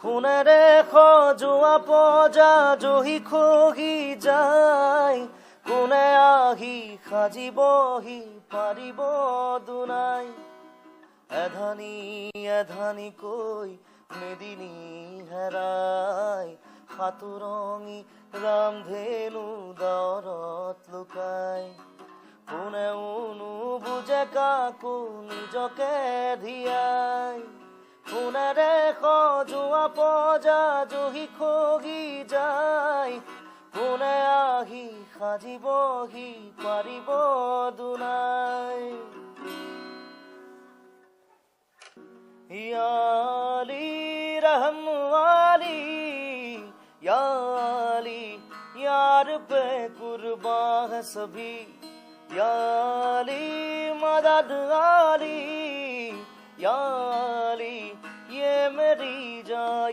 সোণেৰে সজোৱা পজা জহি খহি যায়, কোনে আহি সাজিবহি পাৰিব দুনাই। এধানি এধানিকৈ মেদিনী হেৰাই, সাতুৰঙী ৰামধেনু দাৱৰত লুকাই। কোনেওনো বুজে কাকো নিজকে ধিয়াই, সোণেৰে সজোৱা পজা জহি খহি যায়, কোনে আহি সাজিবহি পাৰিব দুনাই। या अली रहम वाली, या अली यार पे कुर्बान है सभी, या अली मदद वाली, या अली ये मेरी जान।